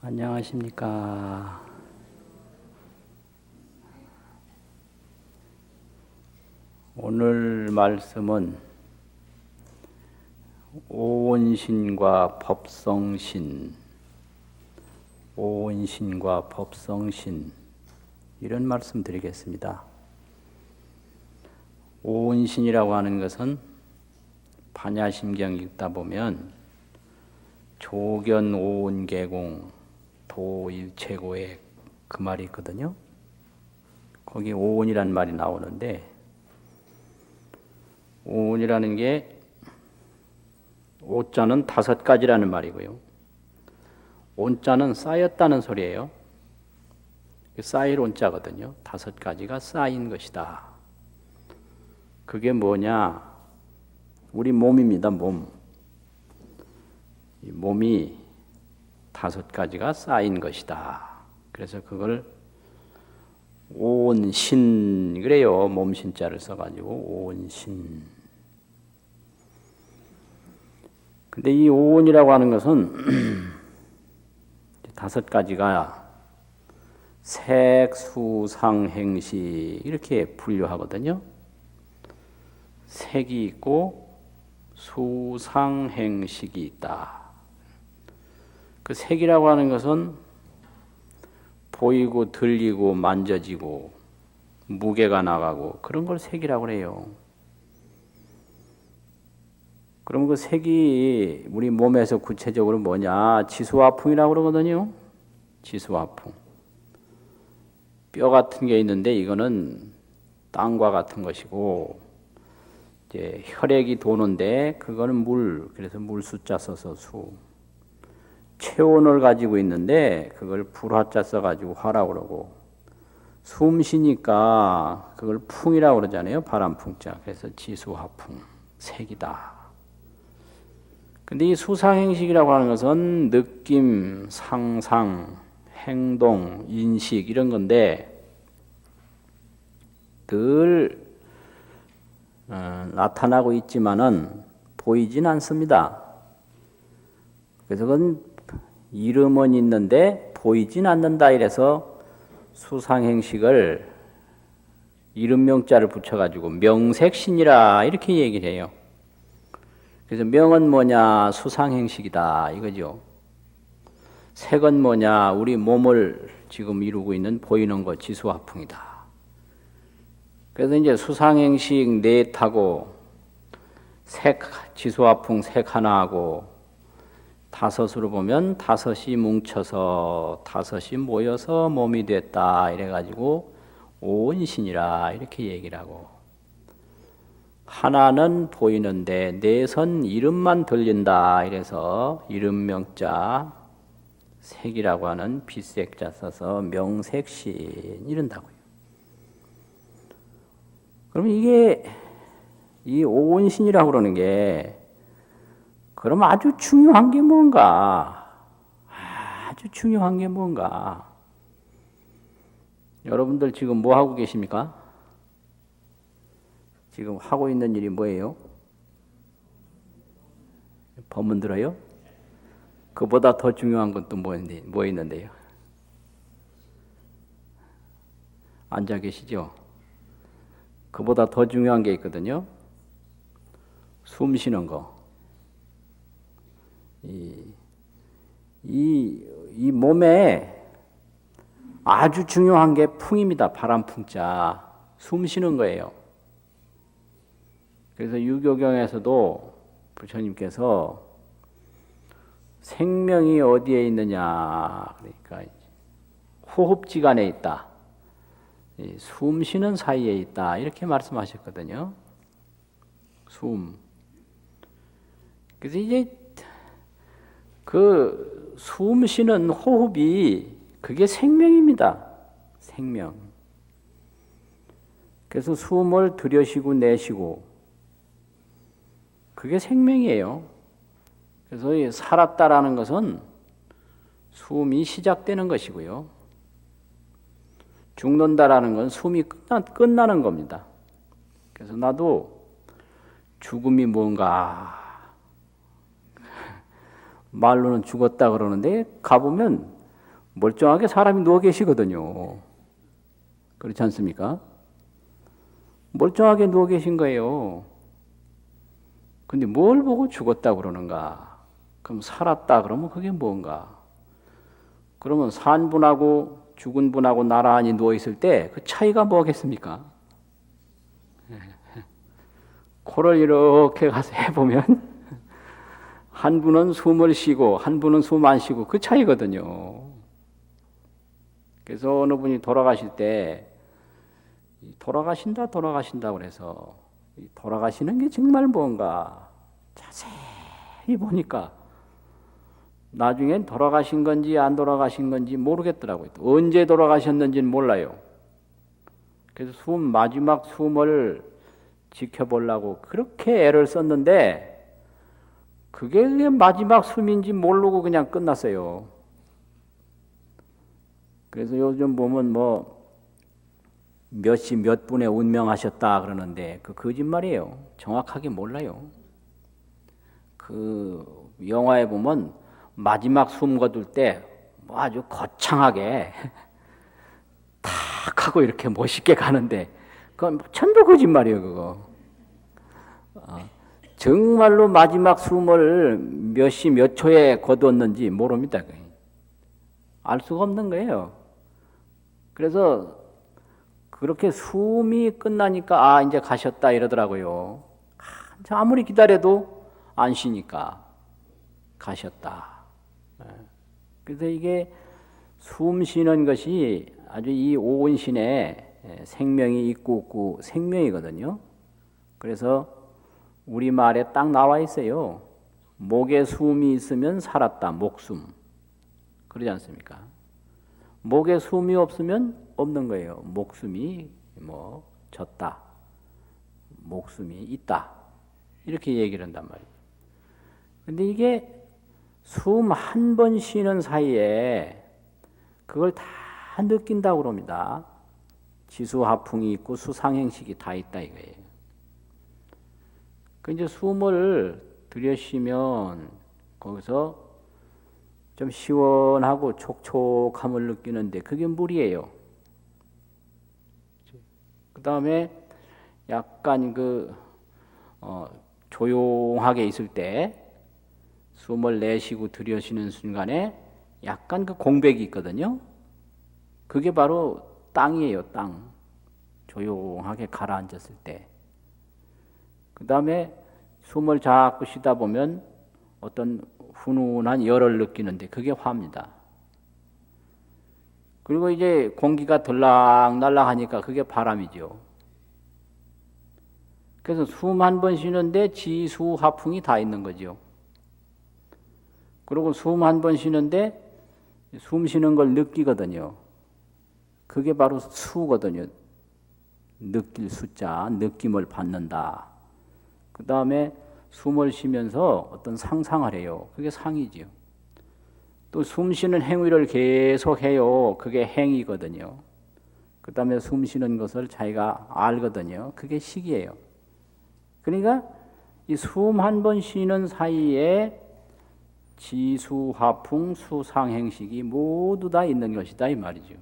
안녕하십니까. 오늘 말씀은 오온신과 법성신, 오온신과 법성신 이런 말씀 드리겠습니다. 오온신이라고 하는 것은 반야심경 읽다 보면 조견 오온계공 도일체고의 그 말이 있거든요. 거기 오온이란 말이 나오는데, 오온이라는 게 오자는 5가지라는 말이고요. 온자는 쌓였다는 소리예요. 쌓일 온자거든요. 5가지가 쌓인 것이다. 그게 뭐냐? 우리 몸입니다. 몸. 이 몸이 5가지가 쌓인 것이다. 그래서 그걸 오온신 그래요. 몸신자를 써가지고 오온신. 근데 이 오온이라고 하는 것은 5가지가 색, 수, 상, 행시 이렇게 분류하거든요. 색이 있고 수, 상, 행식이 있다. 그 색이라고 하는 것은 보이고 들리고 만져지고 무게가 나가고 그런 걸 색이라고 해요. 그럼 그 색이 우리 몸에서 구체적으로 뭐냐? 지수화풍이라고 그러거든요. 지수화풍. 뼈 같은 게 있는데 이거는 땅과 같은 것이고, 이제 혈액이 도는데 그거는 물. 그래서 물 숫자 써서 수. 체온을 가지고 있는데 그걸 불화자 써가지고 화라고 그러고, 숨 쉬니까 그걸 풍이라고 그러잖아요. 바람풍자. 그래서 지수화풍. 색이다. 근데 이 수상행식이라고 하는 것은 느낌, 상상, 행동, 인식 이런 건데 늘 나타나고 있지만은 보이진 않습니다. 그래서 그건 이름은 있는데 보이진 않는다. 이래서 수상행식을 이름명자를 붙여가지고 명색신이라 이렇게 얘기를 해요. 그래서 명은 뭐냐? 수상행식이다 이거죠. 색은 뭐냐? 우리 몸을 지금 이루고 있는 보이는 것 지수화풍이다. 그래서 이제 수상행식 넷하고 색 지수화풍 색 하나하고 5으로 보면 5이 뭉쳐서 5이 모여서 몸이 됐다 이래가지고 오온신이라 이렇게 얘기를 하고, 하나는 보이는데 넷은 이름만 들린다 이래서 이름명자 색이라고 하는 빛색자 써서 명색신 이런다고요. 그럼 이게 이 오온신이라고 그러는 게 그럼 아주 중요한 게 뭔가? 아주 중요한 게 뭔가? 여러분들 지금 뭐 하고 계십니까? 지금 하고 있는 일이 뭐예요? 법문 들어요? 그보다 더 중요한 건 또 뭐 있는데요? 앉아 계시죠? 그보다 더 중요한 게 있거든요. 숨 쉬는 거. 이 몸에 아주 중요한 게 풍입니다. 바람풍자. 숨 쉬는 거예요. 그래서 유교경에서도 부처님께서 생명이 어디에 있느냐, 그러니까 호흡지간에 있다. 숨 쉬는 사이에 있다. 이렇게 말씀하셨거든요. 숨. 그래서 이제 그 숨 쉬는 호흡이 그게 생명입니다. 생명. 그래서 숨을 들여쉬고 내쉬고 그게 생명이에요. 그래서 살았다라는 것은 숨이 시작되는 것이고요. 죽는다라는 건 숨이 끝나는 겁니다. 그래서 나도 죽음이 뭔가 말로는 죽었다 그러는데 가보면 멀쩡하게 사람이 누워 계시거든요. 그렇지 않습니까? 멀쩡하게 누워 계신 거예요. 근데 뭘 보고 죽었다 그러는가? 그럼 살았다 그러면 그게 뭔가? 그러면 산 분하고 죽은 분하고 나란히 누워 있을 때 그 차이가 뭐겠습니까? 코를 이렇게 가서 해보면 한 분은 숨을 쉬고 한 분은 숨 안 쉬고 그 차이거든요. 그래서 어느 분이 돌아가실 때 돌아가신다 그래서 돌아가시는 게 정말 뭔가 자세히 보니까 나중엔 돌아가신 건지 안 돌아가신 건지 모르겠더라고요. 언제 돌아가셨는지는 몰라요. 그래서 마지막 숨을 지켜보려고 그렇게 애를 썼는데 그게 마지막 숨인지 모르고 그냥 끝났어요. 그래서 요즘 보면 뭐 몇 시 몇 분에 운명하셨다 그러는데 그 거짓말이에요. 정확하게 몰라요. 그 영화에 보면 마지막 숨 거둘 때 뭐 아주 거창하게 탁 하고 이렇게 멋있게 가는데 그건 전부 거짓말이에요. 그거 정말로 마지막 숨을 몇 시 몇 초에 거두었는지 모릅니다. 알 수가 없는 거예요. 그래서 그렇게 숨이 끝나니까 이제 가셨다 이러더라고요. 아무리 기다려도 안 쉬니까 가셨다. 그래서 이게 숨 쉬는 것이 아주 이 오온신에 생명이 있고 없고 생명이거든요. 그래서 우리 말에 딱 나와 있어요. 목에 숨이 있으면 살았다. 목숨. 그러지 않습니까? 목에 숨이 없으면 없는 거예요. 목숨이 뭐 졌다. 목숨이 있다. 이렇게 얘기를 한단 말이에요. 근데 이게 숨 한 번 쉬는 사이에 그걸 다 느낀다고 그럽니다. 지수하풍이 있고 수상행식이 다 있다 이거예요. 그 이제 숨을 들여쉬면 거기서 좀 시원하고 촉촉함을 느끼는데 그게 물이에요. 그 다음에 약간 조용하게 있을 때 숨을 내쉬고 들여쉬는 순간에 약간 그 공백이 있거든요. 그게 바로 땅이에요, 땅. 조용하게 가라앉았을 때. 그 다음에 숨을 자꾸 쉬다 보면 어떤 훈훈한 열을 느끼는데 그게 화입니다. 그리고 이제 공기가 들락날락 하니까 그게 바람이죠. 그래서 숨 한 번 쉬는데 지수, 하풍이 다 있는 거죠. 그리고 숨 한 번 쉬는데 숨 쉬는 걸 느끼거든요. 그게 바로 수거든요. 느낄 수자, 느낌을 받는다. 그 다음에 숨을 쉬면서 어떤 상상을 해요. 그게 상이지요. 또 숨 쉬는 행위를 계속 해요. 그게 행위거든요. 그 다음에 숨 쉬는 것을 자기가 알거든요. 그게 식이에요. 그러니까 이 숨 한 번 쉬는 사이에 지수, 하풍, 수상행식이 모두 다 있는 것이다 이 말이죠.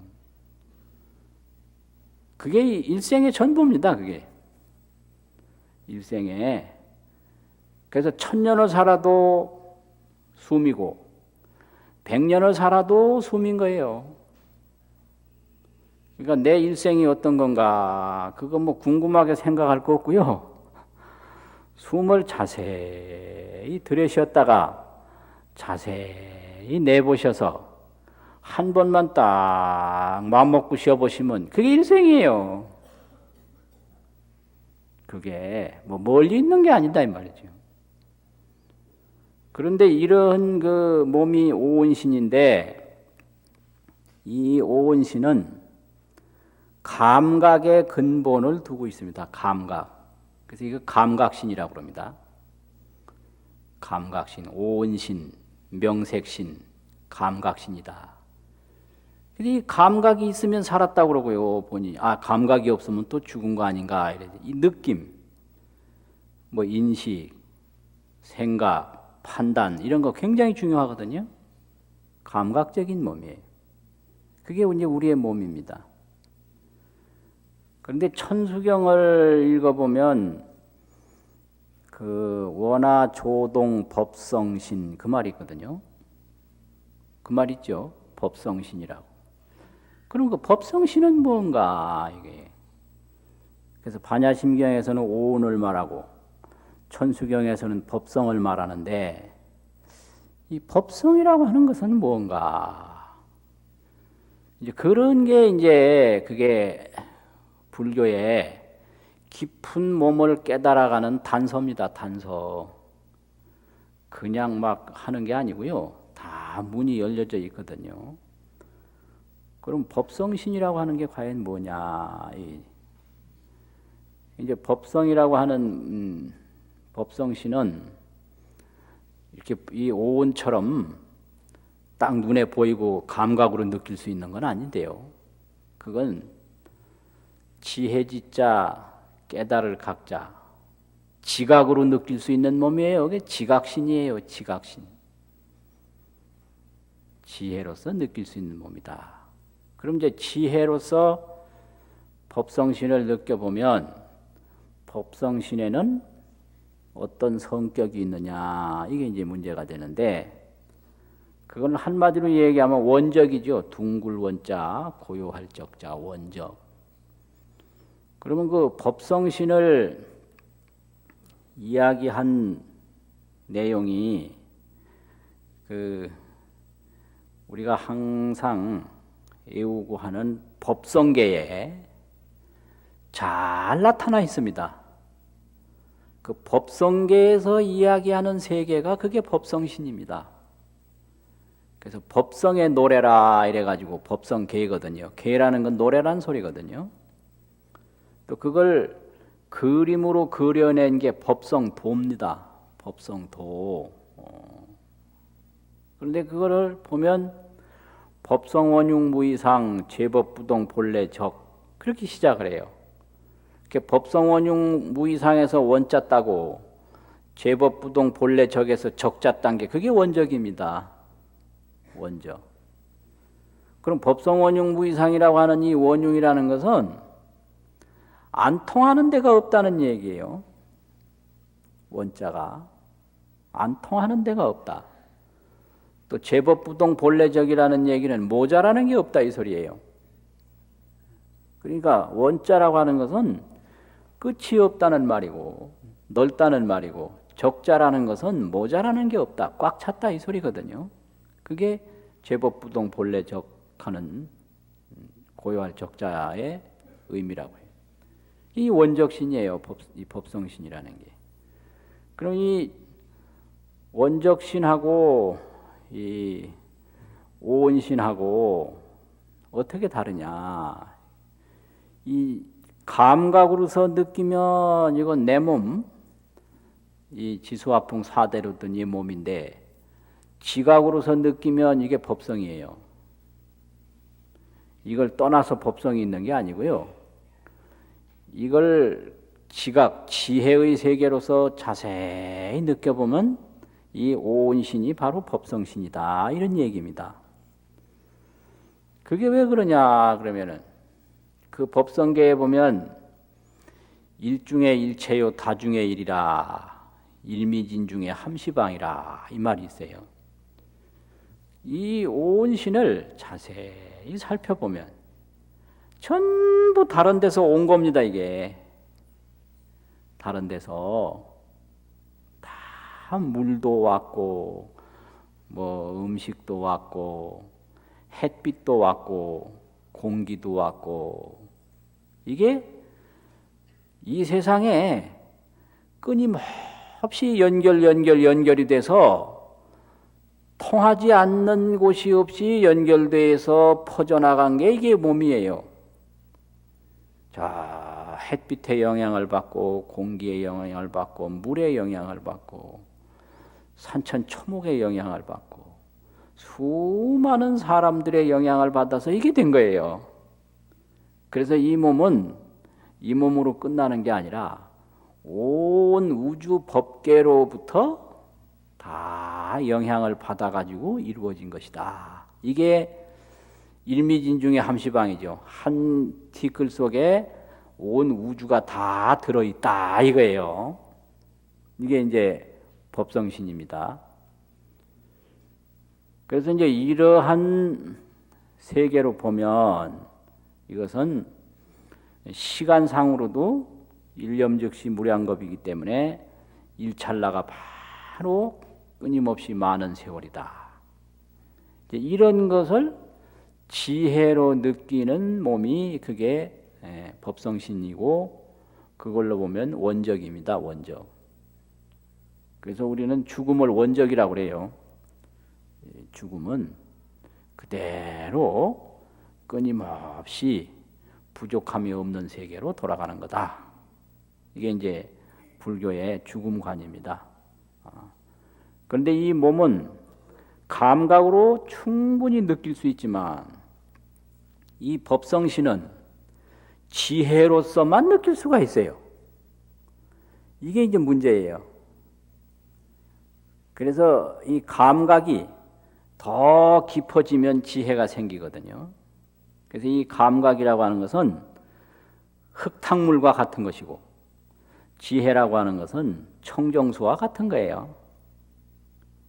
그게 일생의 전부입니다. 그게 일생에. 그래서 1000년을 살아도 숨이고 100년을 살아도 숨인 거예요. 그러니까 내 일생이 어떤 건가 그거 뭐 궁금하게 생각할 거 없고요. 숨을 자세히 들이쉬었다가 자세히 내보셔서 한 번만 딱 마음먹고 쉬어보시면 그게 일생이에요. 그게 뭐 멀리 있는 게 아니다 이 말이죠. 그런데 이런 그 몸이 오온신인데 이 오온신은 감각의 근본을 두고 있습니다. 감각. 그래서 이거 감각신이라고 합니다. 감각신, 오온신, 명색신, 감각신이다. 이 감각이 있으면 살았다고 그러고요. 보니 감각이 없으면 또 죽은 거 아닌가 이래. 이 느낌, 뭐 인식, 생각, 판단 이런 거 굉장히 중요하거든요. 감각적인 몸이에요. 그게 이제 우리의 몸입니다. 그런데 천수경을 읽어보면 그 원하 조동 법성신 그 말이 있거든요. 그 말 있죠. 법성신이라고. 그럼 그 법성신은 뭔가 이게. 그래서 반야심경에서는 오온을 말하고 천수경에서는 법성을 말하는데 이 법성이라고 하는 것은 뭔가 이제 그런 게 이제 그게 불교의 깊은 몸을 깨달아가는 단서입니다. 단서. 그냥 막 하는 게 아니고요. 다 문이 열려져 있거든요. 그럼 법성신이라고 하는 게 과연 뭐냐? 이제 법성이라고 하는 법성신은 이렇게 이 오온처럼 딱 눈에 보이고 감각으로 느낄 수 있는 건 아닌데요. 그건 지혜지자 깨달을 각자 지각으로 느낄 수 있는 몸이에요. 그게 지각신이에요. 지각신. 지혜로서 느낄 수 있는 몸이다. 그럼 이제 지혜로서 법성신을 느껴보면 법성신에는 어떤 성격이 있느냐 이게 이제 문제가 되는데 그건 한마디로 얘기하면 원적이죠. 둥글 원자, 고요할 적자, 원적. 그러면 그 법성신을 이야기한 내용이 그 우리가 항상 외우고 하는 법성계에 잘 나타나 있습니다. 그 법성계에서 이야기하는 세계가 그게 법성신입니다. 그래서 법성의 노래라 이래가지고 법성계거든요. 계라는 건 노래란 소리거든요. 또 그걸 그림으로 그려낸 게 법성도입니다. 법성도. 그런데 그거를 보면 법성원흉무이상 제법부동 본래 적 그렇게 시작을 해요. 법성원흉무이상에서 원자 따고 제법부동 본래 적에서 적자 딴 게 그게 원적입니다. 원적. 그럼 법성원흉무이상이라고 하는 이 원흉이라는 것은 안 통하는 데가 없다는 얘기예요. 원자가 안 통하는 데가 없다. 또 제법부동 본래적이라는 얘기는 모자라는 게 없다 이 소리예요. 그러니까 원자라고 하는 것은 끝이 없다는 말이고 넓다는 말이고 적자라는 것은 모자라는 게 없다. 꽉 찼다 이 소리거든요. 그게 제법부동 본래적 하는 고요할 적자의 의미라고 해요. 이 원적신이에요. 이 법성신이라는 게. 그럼 이 원적신하고 이 오온신하고 어떻게 다르냐? 이 감각으로서 느끼면 이건 내 몸, 이 지수화풍 4대로 든 이 몸인데 지각으로서 느끼면 이게 법성이에요. 이걸 떠나서 법성이 있는 게 아니고요. 이걸 지각, 지혜의 세계로서 자세히 느껴보면 이 오온신이 바로 법성신이다. 이런 얘기입니다. 그게 왜 그러냐 그러면은 그 법성계에 보면 일중의 일체요 다중의 일이라 일미진중의 함시방이라 이 말이 있어요. 이 오온신을 자세히 살펴보면 전부 다른 데서 온 겁니다. 이게 다른 데서 다 물도 왔고 뭐 음식도 왔고 햇빛도 왔고 공기도 왔고 이게 이 세상에 끊임없이 연결이 돼서 통하지 않는 곳이 없이 연결돼서 퍼져나간 게 이게 몸이에요. 자, 햇빛의 영향을 받고 공기의 영향을 받고 물의 영향을 받고 산천 초목의 영향을 받고 수많은 사람들의 영향을 받아서 이게 된 거예요. 그래서 이 몸은 이 몸으로 끝나는 게 아니라 온 우주 법계로부터 다 영향을 받아가지고 이루어진 것이다. 이게 일미진중의 함시방이죠. 한 티끌 속에 온 우주가 다 들어있다 이거예요. 이게 이제 법성신입니다. 그래서 이제 이러한 세계로 보면 이것은 시간상으로도 일념즉시 무량겁이기 때문에 일찰나가 바로 끊임없이 많은 세월이다. 이런 것을 지혜로 느끼는 몸이 그게 법성신이고 그걸로 보면 원적입니다. 원적. 그래서 우리는 죽음을 원적이라고 그래요. 죽음은 그대로 끊임없이 부족함이 없는 세계로 돌아가는 거다. 이게 이제 불교의 죽음관입니다. 그런데 이 몸은 감각으로 충분히 느낄 수 있지만 이 법성신은 지혜로서만 느낄 수가 있어요. 이게 이제 문제예요. 그래서 이 감각이 더 깊어지면 지혜가 생기거든요. 그래서 이 감각이라고 하는 것은 흙탕물과 같은 것이고 지혜라고 하는 것은 청정수와 같은 거예요.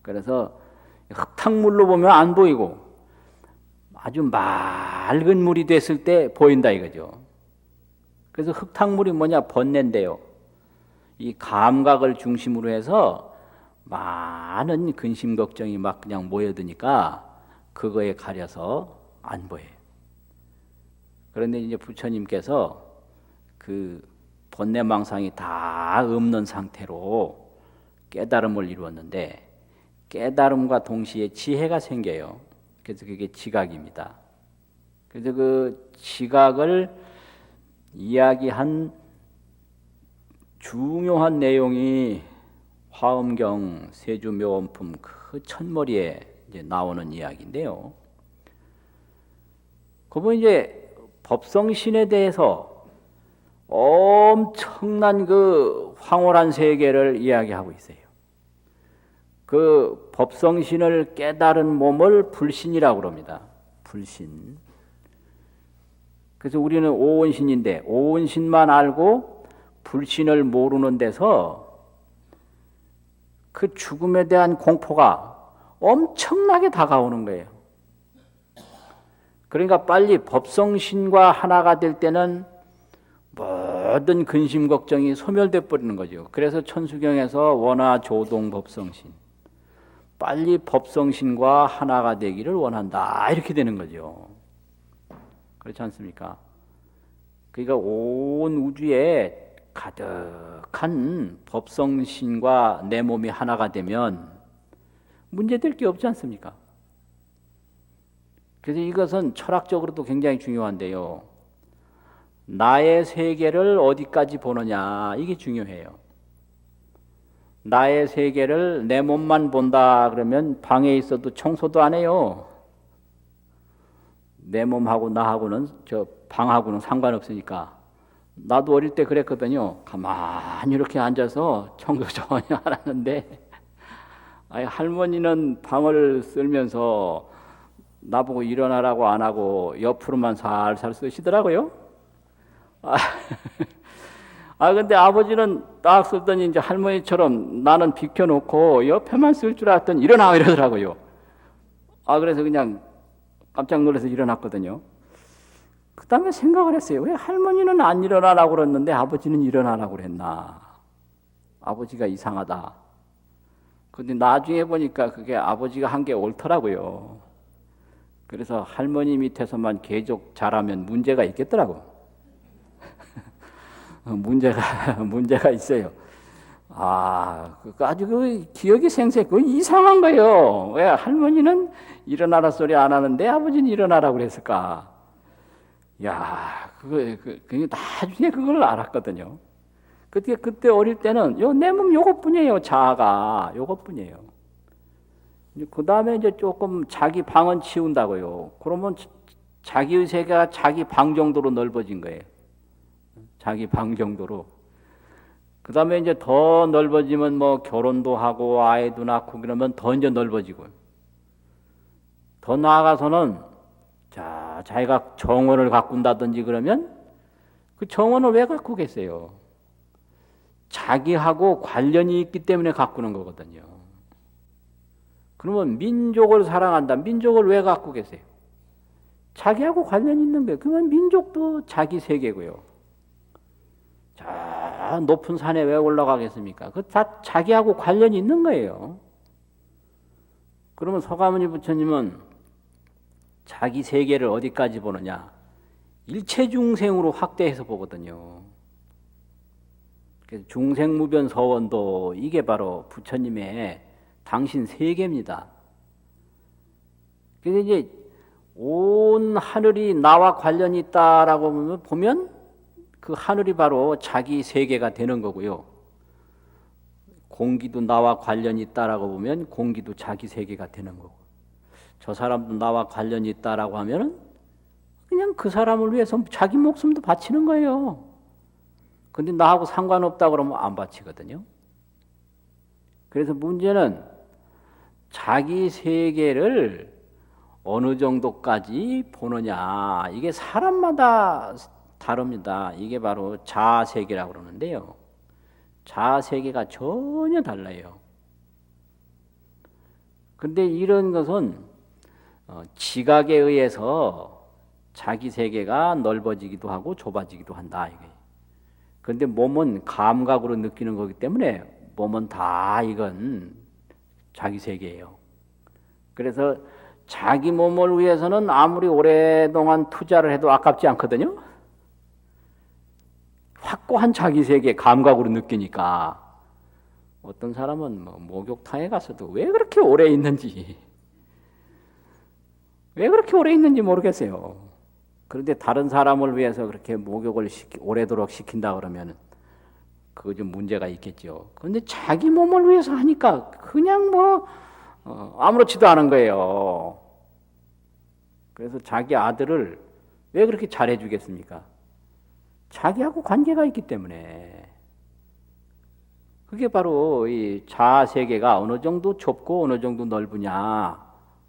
그래서 흙탕물로 보면 안 보이고 아주 맑은 물이 됐을 때 보인다 이거죠. 그래서 흙탕물이 뭐냐? 번뇌인데요. 이 감각을 중심으로 해서 많은 근심 걱정이 막 그냥 모여드니까 그거에 가려서 안 보여요. 그런데 이제 부처님께서 그 번뇌망상이 다 없는 상태로 깨달음을 이루었는데 깨달음과 동시에 지혜가 생겨요. 그래서 그게 지각입니다. 그래서 그 지각을 이야기한 중요한 내용이 화엄경 세주묘원품 그 첫머리에 이제 나오는 이야기인데요. 그분 이제 법성신에 대해서 엄청난 그 황홀한 세계를 이야기하고 있어요. 그 법성신을 깨달은 몸을 불신이라고 그럽니다. 불신. 그래서 우리는 오온신인데 오온신만 알고 불신을 모르는 데서 그 죽음에 대한 공포가 엄청나게 다가오는 거예요. 그러니까 빨리 법성신과 하나가 될 때는 모든 근심 걱정이 소멸돼 버리는 거죠. 그래서 천수경에서 원하 조동 법성신, 빨리 법성신과 하나가 되기를 원한다 이렇게 되는 거죠. 그렇지 않습니까? 그러니까 온 우주에 가득한 법성신과 내 몸이 하나가 되면 문제될 게 없지 않습니까? 그래서 이것은 철학적으로도 굉장히 중요한데요. 나의 세계를 어디까지 보느냐 이게 중요해요. 나의 세계를 내 몸만 본다 그러면 방에 있어도 청소도 안 해요. 내 몸하고 나하고는 저 방하고는 상관없으니까. 나도 어릴 때 그랬거든요. 가만히 이렇게 앉아서 청소 전혀 안 하는데 할머니는 방을 쓸면서 나보고 일어나라고 안 하고 옆으로만 살살 쓰시더라고요. 근데 아버지는 딱 쓰더니 이제 할머니처럼 나는 비켜놓고 옆에만 쓸 줄 알았더니 일어나 이러더라고요. 그래서 그냥 깜짝 놀라서 일어났거든요. 그 다음에 생각을 했어요. 왜 할머니는 안 일어나라고 그랬는데 아버지는 일어나라고 그랬나? 아버지가 이상하다. 근데 나중에 보니까 그게 아버지가 한 게 옳더라고요. 그래서 할머니 밑에서만 계속 자라면 문제가 있겠더라고. 문제가 있어요. 아주 그 기억이 생생, 그 이상한 거예요. 왜 할머니는 일어나라 소리 안 하는데 아버지는 일어나라고 그랬을까? 그게 나중에 그걸 알았거든요. 그때 어릴 때는 내 몸 요것뿐이에요. 자아가 요것뿐이에요. 그 다음에 이제 조금 자기 방은 치운다고요. 그러면 자기의 세계가 자기 방 정도로 넓어진 거예요. 자기 방 정도로. 그 다음에 이제 더 넓어지면 뭐 결혼도 하고 아이도 낳고 그러면 더 이제 넓어지고. 더 나아가서는 자 자기가 정원을 가꾼다든지 그러면 그 정원을 왜 갖고 계세요? 자기하고 관련이 있기 때문에 가꾸는 거거든요. 그러면 민족을 사랑한다. 민족을 왜 갖고 계세요? 자기하고 관련이 있는 거예요. 그러면 민족도 자기 세계고요. 저 높은 산에 왜 올라가겠습니까? 그 다 자기하고 관련이 있는 거예요. 그러면 서가모니 부처님은 자기 세계를 어디까지 보느냐? 일체중생으로 확대해서 보거든요. 그래서 중생무변서원도 이게 바로 부처님의 당신 세계입니다. 그래서 이제 온 하늘이 나와 관련이 있다라고 보면 그 하늘이 바로 자기 세계가 되는 거고요. 공기도 나와 관련이 있다라고 보면 공기도 자기 세계가 되는 거고. 저 사람도 나와 관련이 있다라고 하면은 그냥 그 사람을 위해서 자기 목숨도 바치는 거예요. 근데 나하고 상관없다 그러면 안 바치거든요. 그래서 문제는 자기 세계를 어느 정도까지 보느냐. 이게 사람마다 다릅니다. 이게 바로 자아세계라고 그러는데요. 자아세계가 전혀 달라요. 근데 이런 것은 지각에 의해서 자기 세계가 넓어지기도 하고 좁아지기도 한다. 이게. 근데 몸은 감각으로 느끼는 거기 때문에 몸은 다 이건 자기 세계예요. 그래서 자기 몸을 위해서는 아무리 오랫동안 투자를 해도 아깝지 않거든요. 확고한 자기 세계 감각으로 느끼니까 어떤 사람은 뭐 목욕탕에 가서도 왜 그렇게 오래 있는지 모르겠어요. 그런데 다른 사람을 위해서 그렇게 목욕을 오래도록 시킨다 그러면 그거 좀 문제가 있겠죠. 그런데 자기 몸을 위해서 하니까 그냥 뭐 아무렇지도 않은 거예요. 그래서 자기 아들을 왜 그렇게 잘해 주겠습니까? 자기하고 관계가 있기 때문에. 그게 바로 이 자아 세계가 어느 정도 좁고 어느 정도 넓으냐,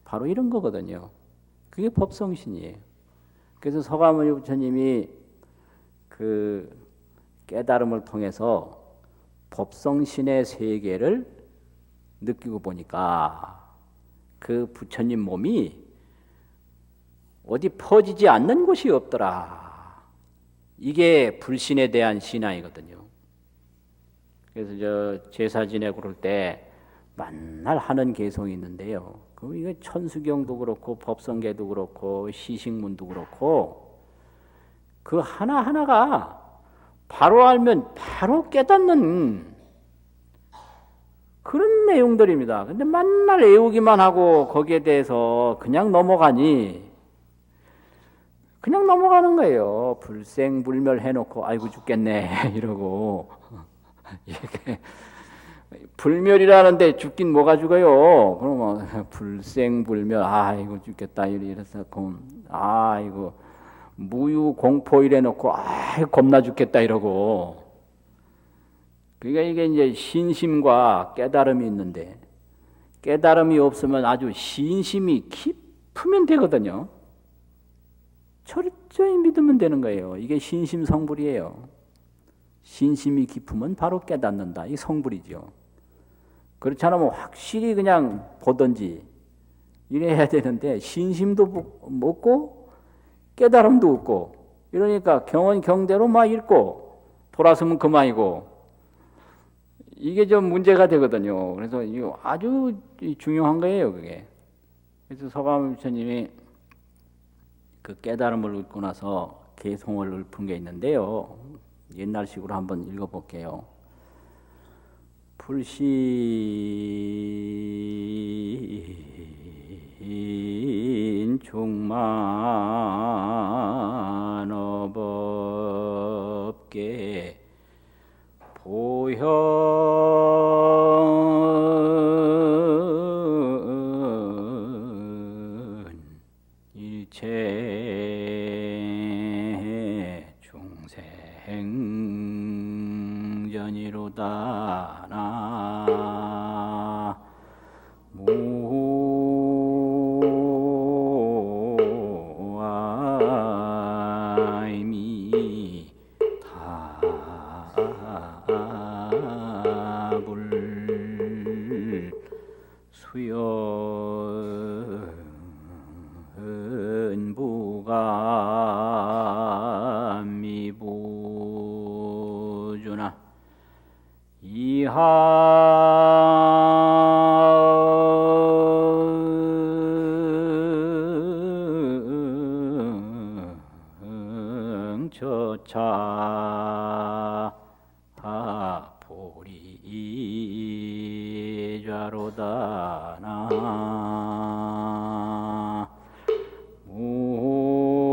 바로 이런 거거든요. 그게 법성신이에요. 그래서 서가모니 부처님이 그 깨달음을 통해서 법성신의 세계를 느끼고 보니까 그 부처님 몸이 어디 퍼지지 않는 곳이 없더라. 이게 불신에 대한 신앙이거든요. 그래서 저 제사 지내고 그럴 때 만날 하는 개성이 있는데요. 그 이거 천수경도 그렇고 법성계도 그렇고 시식문도 그렇고 그 하나하나가 바로 알면 바로 깨닫는 그런 내용들입니다. 근데 만날 외우기만 하고 거기에 대해서 그냥 넘어가니 그냥 넘어가는 거예요. 불생불멸 해놓고 아이고 죽겠네 이러고 이게 불멸이라는데 죽긴 뭐가 죽어요? 그러면 불생불멸 아이고 죽겠다 이래서 아이고 무유공포 이래놓고 아이고 겁나 죽겠다 이러고 그러니까 이게 이제 신심과 깨달음이 있는데 깨달음이 없으면 아주 신심이 깊으면 되거든요. 철저히 믿으면 되는 거예요. 이게 신심 성불이에요. 신심이 깊으면 바로 깨닫는다. 이 성불이죠. 그렇지 않으면 확실히 그냥 보든지 이래야 되는데 신심도 없고 깨달음도 없고 이러니까 경언 경대로 막 읽고 돌아서면 그만이고 이게 좀 문제가 되거든요. 그래서 이거 아주 중요한 거예요. 그게. 그래서 서가모니 부처님이 그 깨달음을 얻고 나서 개송을 읊은 게 있는데요. 옛날식으로 한번 읽어볼게요. 불신 충만업업계 보현 일체 중생전이로다 나무아 저차 보리좌로다 나 무아미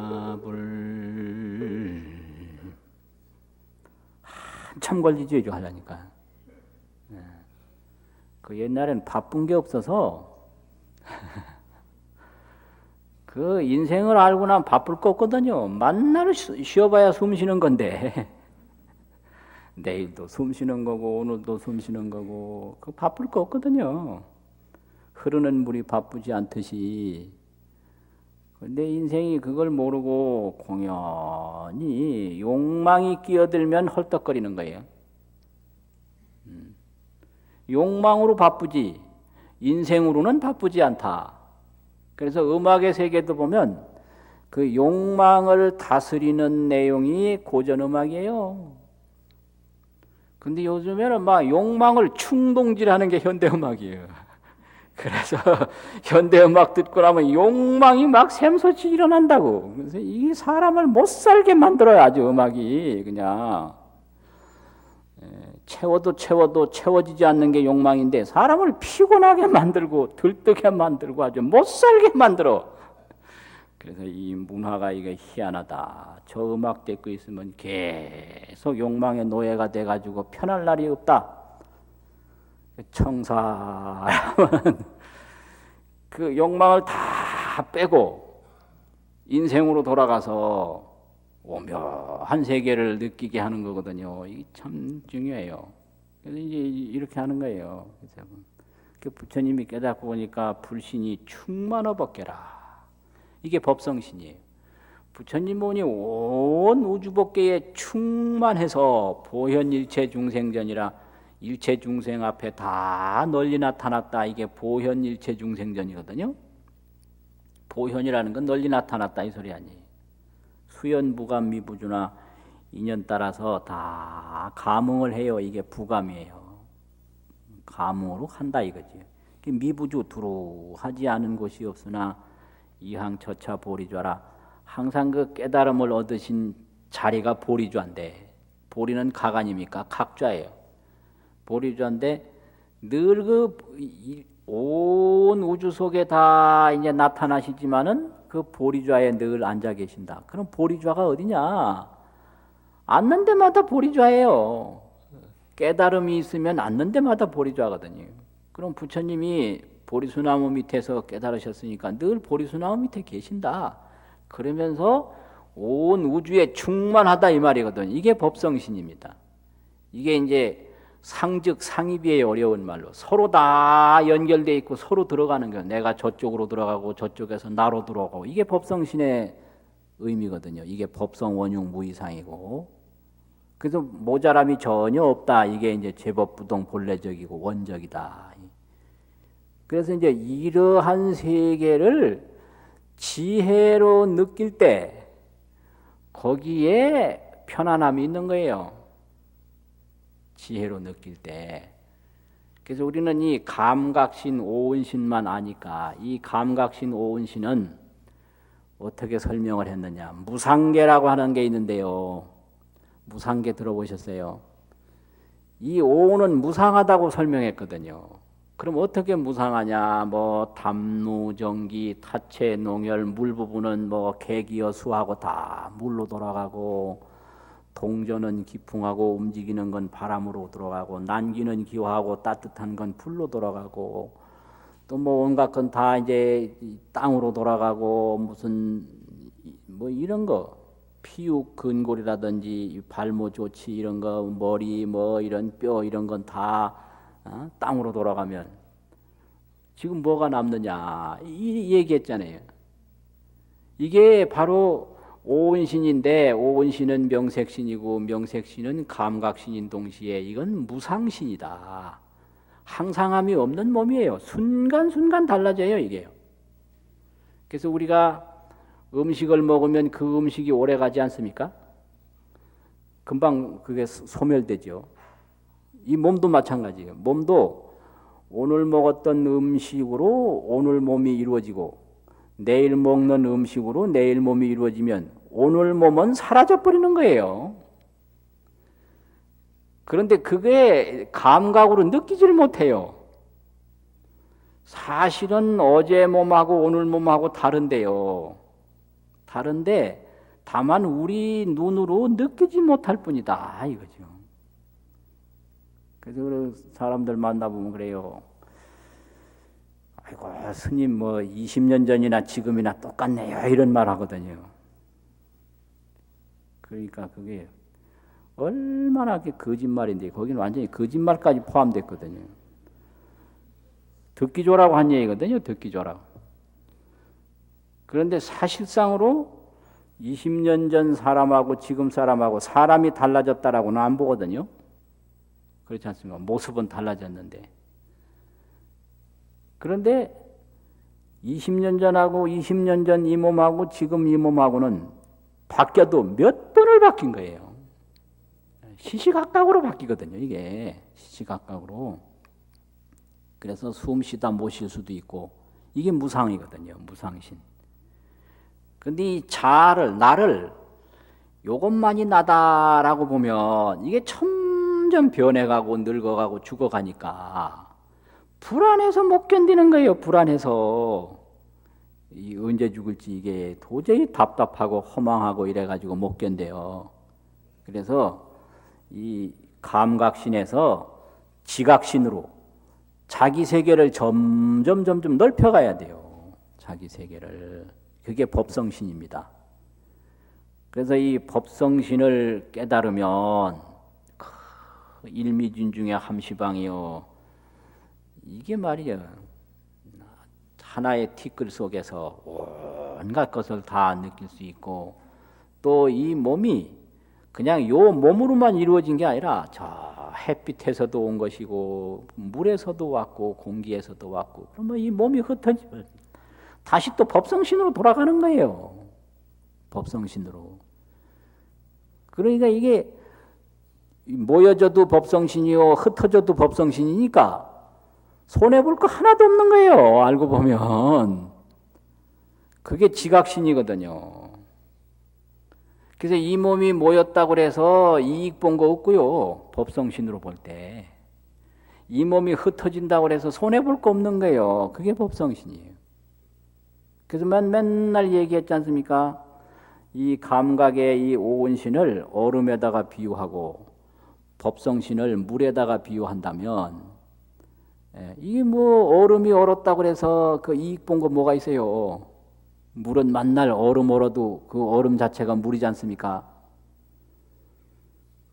답을 한참 걸리죠 이거 하려니까. 그 옛날엔 바쁜 게 없어서 그 인생을 알고 나면 바쁠 거 없거든요. 만날 쉬어봐야 숨 쉬는 건데 내일도 숨 쉬는 거고 오늘도 숨 쉬는 거고 그 바쁠 거 없거든요. 흐르는 물이 바쁘지 않듯이 내 인생이 그걸 모르고 공연히 욕망이 끼어들면 헐떡거리는 거예요. 욕망으로 바쁘지 인생으로는 바쁘지 않다. 그래서 음악의 세계도 보면 그 욕망을 다스리는 내용이 고전음악이에요. 근데 요즘에는 막 욕망을 충동질하는 게 현대음악이에요. 그래서 현대음악 듣고 나면 욕망이 막 샘솟이 일어난다고. 그래서 이 사람을 못 살게 만들어요. 아주 음악이 그냥 채워도 채워지지 않는 게 욕망인데 사람을 피곤하게 만들고 들뜨게 만들고 아주 못 살게 만들어. 그래서 이 문화가 이게 희한하다. 저 음악 듣고 있으면 계속 욕망의 노예가 돼가지고 편할 날이 없다. 청사하면 그 욕망을 다 빼고 인생으로 돌아가서 오묘한 세계를 느끼게 하는 거거든요. 이게 참 중요해요. 그래서 이제 이렇게 하는 거예요. 그래서 부처님이 깨닫고 보니까 불신이 충만어 벗겨라. 이게 법성신이에요. 부처님 보니 온 우주법계에 충만해서 보현일체 중생전이라 일체 중생 앞에 다 널리 나타났다. 이게 보현일체 중생전이거든요. 보현이라는 건 널리 나타났다 이 소리 아니에요. 수연부감 미부주나 인연 따라서 다 감응을 해요. 이게 부감이에요. 감응으로 한다 이거지. 미부주 두루 하지 않은 곳이 없으나 이항처차 보리좌라. 항상 그 깨달음을 얻으신 자리가 보리좌인데 보리는 각아닙니까? 각좌예요. 보리좌인데 늘 그 온 우주 속에 다 이제 나타나시지만은 그 보리좌에 늘 앉아 계신다. 그럼 보리좌가 어디냐? 앉는 데마다 보리좌예요. 깨달음이 있으면 앉는 데마다 보리좌거든요. 그럼 부처님이 보리수나무 밑에서 깨달으셨으니까 늘 보리수나무 밑에 계신다. 그러면서 온 우주에 충만하다 이 말이거든. 이게 법성신입니다. 이게 이제 상즉 상입이의 어려운 말로 서로 다 연결돼 있고 서로 들어가는 거예요. 내가 저쪽으로 들어가고 저쪽에서 나로 들어가고 이게 법성신의 의미거든요. 이게 법성 원흉 무이상이고 그래서 모자람이 전혀 없다. 이게 이제 제법부동 본래적이고 원적이다. 그래서 이제 이러한 세계를 지혜로 느낄 때 거기에 편안함이 있는 거예요. 지혜로 느낄 때. 그래서 우리는 이 감각신 오은신만 아니까 이 감각신 오은신은 어떻게 설명을 했느냐. 무상계라고 하는 게 있는데요. 무상계 들어보셨어요? 이 오은은 무상하다고 설명했거든요. 그럼 어떻게 무상하냐? 뭐 담루, 정기, 타체, 농열, 물 부분은 뭐 개기어 수하고 다 물로 돌아가고 동전은 기풍하고 움직이는 건 바람으로 들어가고 난기는 기화하고 따뜻한 건 불로 돌아가고 또 뭐 온갖 건 다 이제 땅으로 돌아가고 무슨 뭐 이런 거 피육 근골이라든지 발모 조치 이런 거 머리 뭐 이런 뼈 이런 건 다 땅으로 돌아가면 지금 뭐가 남느냐 이 얘기했잖아요. 이게 바로 오은신인데 오은신은 명색신이고 명색신은 감각신인 동시에 이건 무상신이다. 항상함이 없는 몸이에요. 순간순간 달라져요 이게요. 그래서 우리가 음식을 먹으면 그 음식이 오래 가지 않습니까? 금방 그게 소멸되죠. 이 몸도 마찬가지예요. 몸도 오늘 먹었던 음식으로 오늘 몸이 이루어지고 내일 먹는 음식으로 내일 몸이 이루어지면 오늘 몸은 사라져 버리는 거예요. 그런데 그게 감각으로 느끼질 못해요. 사실은 어제 몸하고 오늘 몸하고 다른데요. 다른데 다만 우리 눈으로 느끼지 못할 뿐이다 이거죠. 그래서 사람들 만나보면 그래요. 아이고 스님 뭐 20년 전이나 지금이나 똑같네요 이런 말 하거든요. 그러니까 그게 얼마나 거짓말인데 거기는 완전히 거짓말까지 포함됐거든요. 듣기 좋라고 한 얘기거든요. 듣기 좋라고. 그런데 사실상으로 20년 전 사람하고 지금 사람하고 사람이 달라졌다라고는 안 보거든요. 그렇지 않습니까? 모습은 달라졌는데. 그런데 20년 전하고 20년 전 이 몸하고 지금 이 몸하고는 바뀌어도 몇 번을 바뀐 거예요. 시시각각으로 바뀌거든요. 이게 시시각각으로. 그래서 숨 쉬다 못 쉴 수도 있고 이게 무상이거든요. 무상신. 근데 이 자아를 나를 요것만이 나다라고 보면 이게 점점 변해가고 늙어가고 죽어가니까 불안해서 못 견디는 거예요. 불안해서 이 언제 죽을지 이게 도저히 답답하고 허망하고 이래가지고 못 견뎌요. 그래서 이 감각신에서 지각신으로 자기 세계를 점점 넓혀가야 돼요. 자기 세계를. 그게 법성신입니다. 그래서 이 법성신을 깨달으면 일미진중의 함시방이요. 이게 말이야. 하나의 티끌 속에서 온갖 것을 다 느낄 수 있고 또 이 몸이 그냥 요 몸으로만 이루어진 게 아니라 저 햇빛에서도 온 것이고 물에서도 왔고 공기에서도 왔고 그러면 이 몸이 흩어지면 다시 또 법성신으로 돌아가는 거예요. 법성신으로. 그러니까 이게 모여져도 법성신이요 흩어져도 법성신이니까 손해볼 거 하나도 없는 거예요. 알고 보면. 그게 지각신이거든요. 그래서 이 몸이 모였다고 해서 이익 본 거 없고요. 법성신으로 볼 때. 이 몸이 흩어진다고 해서 손해볼 거 없는 거예요. 그게 법성신이에요. 그래서 맨날 얘기했지 않습니까? 이 감각의 이 오온신을 얼음에다가 비유하고 법성신을 물에다가 비유한다면 이게 뭐 얼음이 얼었다고 해서 그 이익 본 거 뭐가 있어요? 물은 만날 얼음 얼어도 그 얼음 자체가 물이지 않습니까?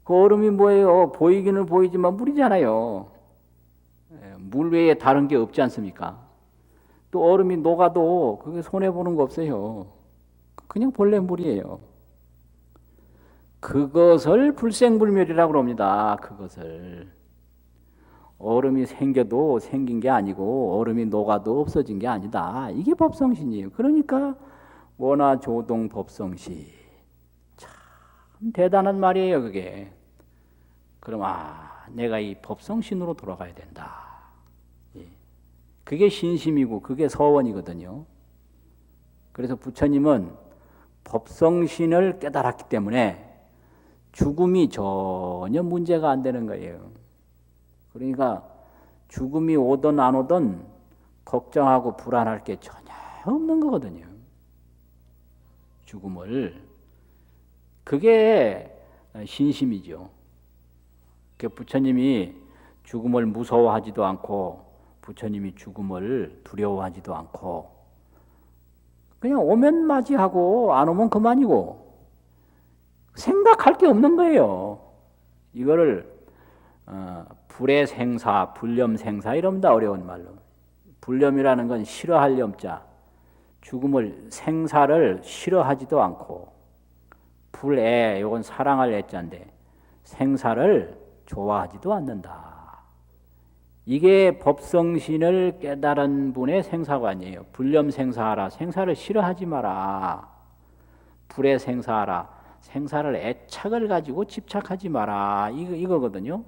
그 얼음이 뭐예요? 보이기는 보이지만 물이잖아요. 물 외에 다른 게 없지 않습니까? 또 얼음이 녹아도 그게 손해보는 거 없어요. 그냥 본래 물이에요. 그것을 불생불멸이라고 합니다. 그것을. 얼음이 생겨도 생긴 게 아니고 얼음이 녹아도 없어진 게 아니다. 이게 법성신이에요. 그러니까 원화 조동 법성신. 참 대단한 말이에요. 그게. 그럼 내가 이 법성신으로 돌아가야 된다. 그게 신심이고 그게 서원이거든요. 그래서 부처님은 법성신을 깨달았기 때문에 죽음이 전혀 문제가 안 되는 거예요. 그러니까 죽음이 오든 안 오든 걱정하고 불안할 게 전혀 없는 거거든요. 죽음을. 그게 신심이죠. 부처님이 죽음을 무서워하지도 않고 부처님이 죽음을 두려워하지도 않고 그냥 오면 맞이하고 안 오면 그만이고 생각할 게 없는 거예요. 이거를 불의 생사, 불념 생사 이럽니다. 어려운 말로. 불념이라는 건 싫어할 염자. 죽음을 생사를 싫어하지도 않고 불애, 이건 사랑할 애자인데 생사를 좋아하지도 않는다. 이게 법성신을 깨달은 분의 생사관이에요. 불념 생사하라. 생사를 싫어하지 마라. 불애 생사하라. 생사를 애착을 가지고 집착하지 마라. 이거거든요.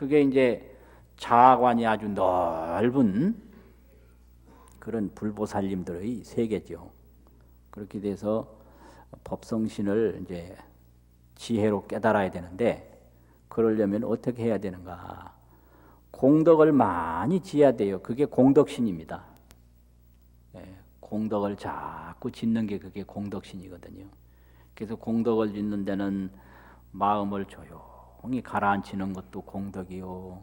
그게 이제 자아관이 아주 넓은 그런 불보살님들의 세계죠. 그렇게 돼서 법성신을 이제 지혜로 깨달아야 되는데, 그러려면 어떻게 해야 되는가? 공덕을 많이 지어야 돼요. 그게 공덕신입니다. 공덕을 자꾸 짓는 게 그게 공덕신이거든요. 그래서 공덕을 짓는 데는 마음을 조용히 가라앉히는 것도 공덕이요,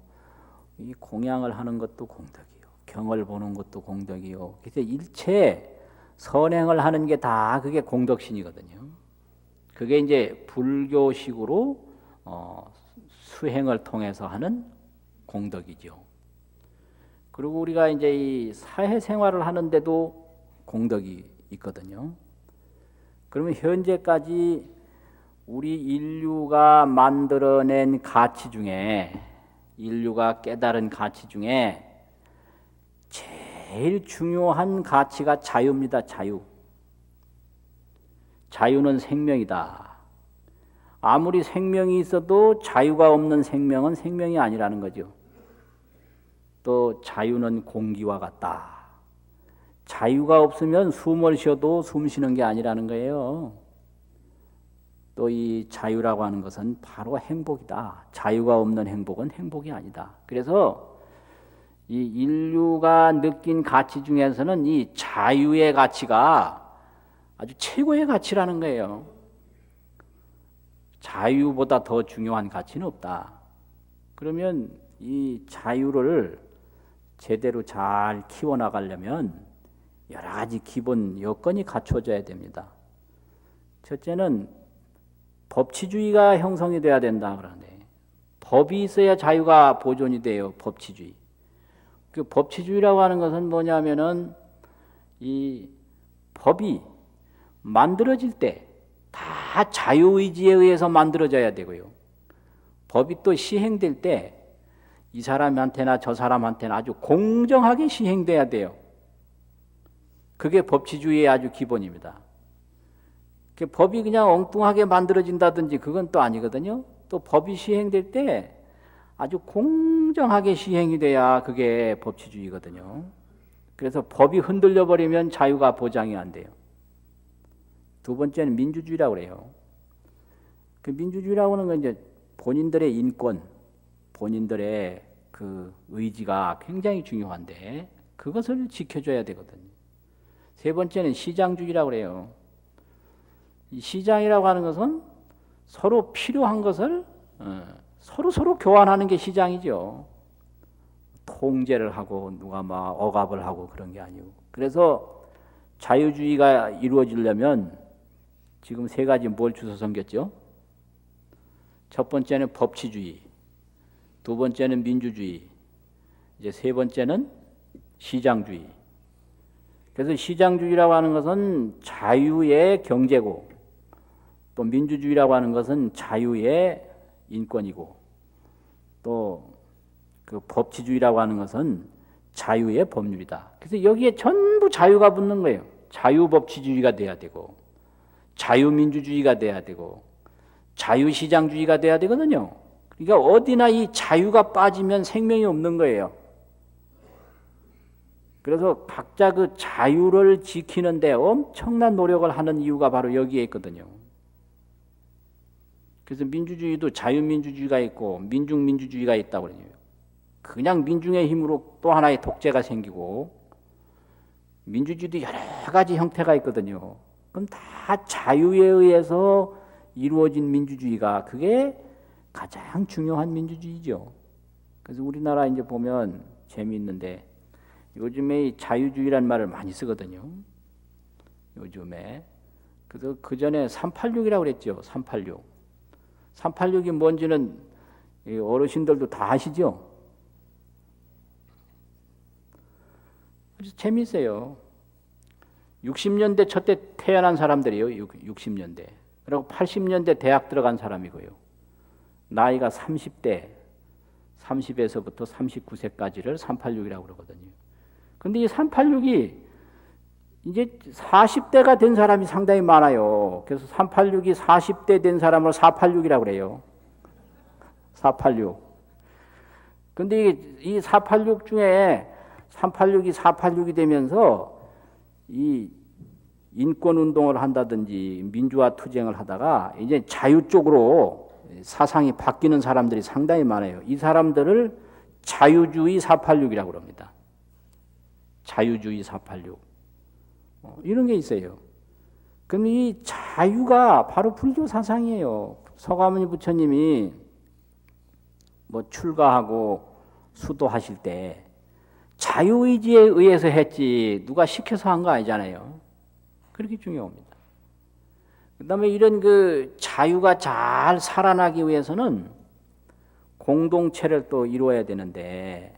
이 공양을 하는 것도 공덕이요, 경을 보는 것도 공덕이요. 그래서 일체 선행을 하는 게 다 그게 공덕신이거든요. 그게 이제 불교식으로 수행을 통해서 하는 공덕이죠. 그리고 우리가 이제 이 사회생활을 하는데도 공덕이 있거든요. 그러면 현재까지 우리 인류가 만들어낸 가치 중에, 인류가 깨달은 가치 중에 제일 중요한 가치가 자유입니다. 자유. 자유는 생명이다. 아무리 생명이 있어도 자유가 없는 생명은 생명이 아니라는 거죠. 또 자유는 공기와 같다. 자유가 없으면 숨을 쉬어도 숨 쉬는 게 아니라는 거예요. 또 이 자유라고 하는 것은 바로 행복이다. 자유가 없는 행복은 행복이 아니다. 그래서 이 인류가 느낀 가치 중에서는 이 자유의 가치가 아주 최고의 가치라는 거예요. 자유보다 더 중요한 가치는 없다. 그러면 이 자유를 제대로 잘 키워나가려면 여러 가지 기본 여건이 갖춰져야 됩니다. 첫째는 법치주의가 형성이 돼야 된다 그러는데, 법이 있어야 자유가 보존이 돼요. 법치주의. 그 법치주의라고 하는 것은 뭐냐면은 이 법이 만들어질 때 다 자유의지에 의해서 만들어져야 되고요. 법이 또 시행될 때 이 사람한테나 저 사람한테나 아주 공정하게 시행돼야 돼요. 그게 법치주의의 아주 기본입니다. 법이 그냥 엉뚱하게 만들어진다든지 그건 또 아니거든요. 또 법이 시행될 때 아주 공정하게 시행이 돼야 그게 법치주의거든요. 그래서 법이 흔들려 버리면 자유가 보장이 안 돼요. 두 번째는 민주주의라고 그래요. 그 민주주의라고 하는 건 이제 본인들의 인권, 본인들의 그 의지가 굉장히 중요한데 그것을 지켜줘야 되거든요. 세 번째는 시장주의라고 그래요. 이 시장이라고 하는 것은 서로 필요한 것을 서로 교환하는 게 시장이죠. 통제를 하고 누가 막 억압을 하고 그런 게 아니고. 그래서 자유주의가 이루어지려면 지금 세 가지 뭘 주워 섬겼죠? 첫 번째는 법치주의, 두 번째는 민주주의, 이제 세 번째는 시장주의. 그래서 시장주의라고 하는 것은 자유의 경제고, 또 민주주의라고 하는 것은 자유의 인권이고, 또 그 법치주의라고 하는 것은 자유의 법률이다. 그래서 여기에 전부 자유가 붙는 거예요. 자유법치주의가 돼야 되고, 자유민주주의가 돼야 되고, 자유시장주의가 돼야 되거든요. 그러니까 어디나 이 자유가 빠지면 생명이 없는 거예요. 그래서 각자 그 자유를 지키는데 엄청난 노력을 하는 이유가 바로 여기에 있거든요. 그래서 민주주의도 자유민주주의가 있고 민중민주주의가 있다고 그러죠. 그냥 민중의 힘으로 또 하나의 독재가 생기고, 민주주의도 여러 가지 형태가 있거든요. 그럼 다 자유에 의해서 이루어진 민주주의가 그게 가장 중요한 민주주의죠. 그래서 우리나라 이제 보면 재미있는데 요즘에 이 자유주의란 말을 많이 쓰거든요. 요즘에. 그래서 그 전에 386이라고 그랬죠. 386. 386이 뭔지는 어르신들도 다 아시죠? 그래서 재미있어요. 60년대 첫 때 태어난 사람들이에요. 60년대. 그리고 80년대 대학 들어간 사람이고요. 나이가 30대, 30에서부터 39세까지를 386이라고 그러거든요. 근데 이 386이 이제 40대가 된 사람이 상당히 많아요. 그래서 386이 40대 된 사람을 486이라고 그래요. 486. 근데 이 486 중에 386이 486이 되면서 이 인권운동을 한다든지 민주화 투쟁을 하다가 이제 자유 쪽으로 사상이 바뀌는 사람들이 상당히 많아요. 이 사람들을 자유주의 486이라고 합니다. 자유주의 486. 이런 게 있어요. 그럼 이 자유가 바로 불교 사상이에요. 서가모니 부처님이 뭐 출가하고 수도하실 때 자유의지에 의해서 했지 누가 시켜서 한 거 아니잖아요. 그렇게 중요합니다. 그 다음에 이런 그 자유가 잘 살아나기 위해서는 공동체를 또 이루어야 되는데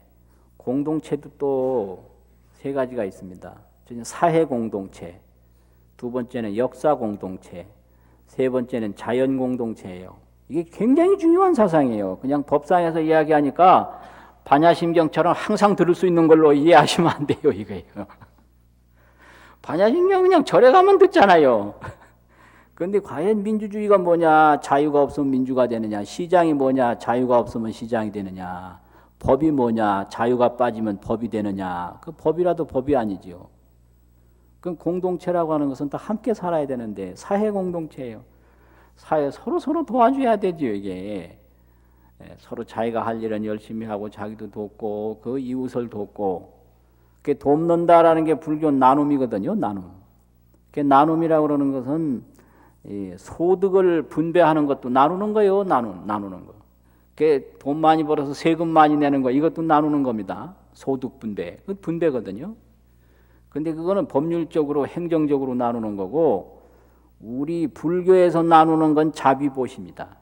공동체도 또 세 가지가 있습니다. 사회 공동체, 두 번째는 역사 공동체, 세 번째는 자연 공동체예요. 이게 굉장히 중요한 사상이에요. 그냥 법상에서 이야기하니까 반야심경처럼 항상 들을 수 있는 걸로 이해하시면 안 돼요, 이거예요. 반야심경 그냥 절에 가면 듣잖아요. 그런데 과연 민주주의가 뭐냐? 자유가 없으면 민주가 되느냐? 시장이 뭐냐? 자유가 없으면 시장이 되느냐? 법이 뭐냐? 자유가 빠지면 법이 되느냐? 그 법이라도 법이 아니지요. 그럼 공동체라고 하는 것은 다 함께 살아야 되는데 사회 공동체예요. 사회 서로 도와줘야 되죠, 이게. 서로 자기가 할 일은 열심히 하고 자기도 돕고 그 이웃을 돕고 그게 돕는다라는 게 불교 나눔이거든요. 나눔. 그 나눔이라고 그러는 것은 소득을 분배하는 것도 나누는 거예요. 나누는 거. 그 돈 많이 벌어서 세금 많이 내는 거 이것도 나누는 겁니다. 소득 분배. 그 분배거든요. 근데 그거는 법률적으로 행정적으로 나누는 거고 우리 불교에서 나누는 건 자비보시입니다.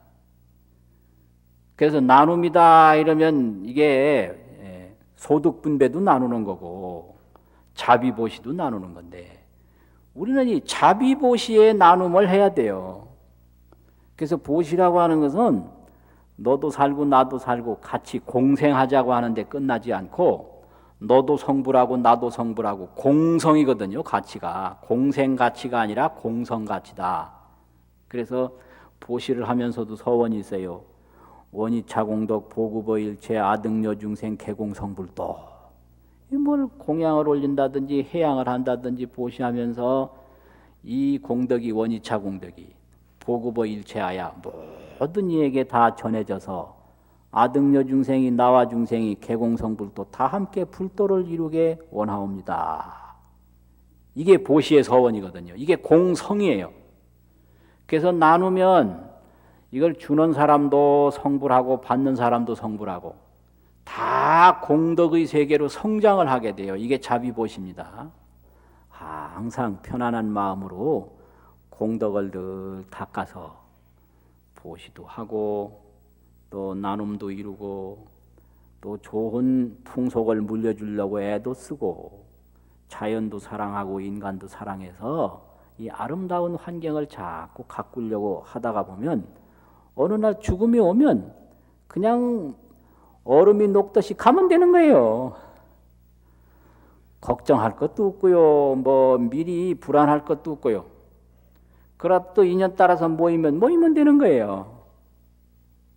그래서 나눔이다 이러면 이게 소득 분배도 나누는 거고 자비보시도 나누는 건데 우리는 이 자비보시의 나눔을 해야 돼요. 그래서 보시라고 하는 것은 너도 살고 나도 살고 같이 공생하자고 하는데 끝나지 않고 너도 성불하고 나도 성불하고 공성이거든요. 가치가 공생 가치가 아니라 공성 가치다. 그래서 보시를 하면서도 서원이 있어요. 원이차공덕 보구보일체 아등여중생 개공성불도. 뭘 공양을 올린다든지 해양을 한다든지 보시하면서 이 공덕이 원이차 공덕이 보구보일체하야 모든 이에게 다 전해져서 아등여 중생이 나와 중생이 개공성불도 다 함께 불도를 이루게 원하옵니다. 이게 보시의 서원이거든요. 이게 공성이에요. 그래서 나누면 이걸 주는 사람도 성불하고 받는 사람도 성불하고 다 공덕의 세계로 성장을 하게 돼요. 이게 자비보시입니다. 항상 편안한 마음으로 공덕을 늘 닦아서 보시도 하고 또 나눔도 이루고 또 좋은 풍속을 물려주려고 애도 쓰고 자연도 사랑하고 인간도 사랑해서 이 아름다운 환경을 자꾸 가꾸려고 하다가 보면 어느 날 죽음이 오면 그냥 얼음이 녹듯이 가면 되는 거예요. 걱정할 것도 없고요. 뭐 미리 불안할 것도 없고요. 그러다 또 인연 따라서 모이면 되는 거예요.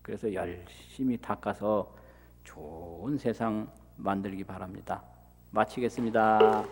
그래서 열심히 닦아서 좋은 세상 만들기 바랍니다. 마치겠습니다.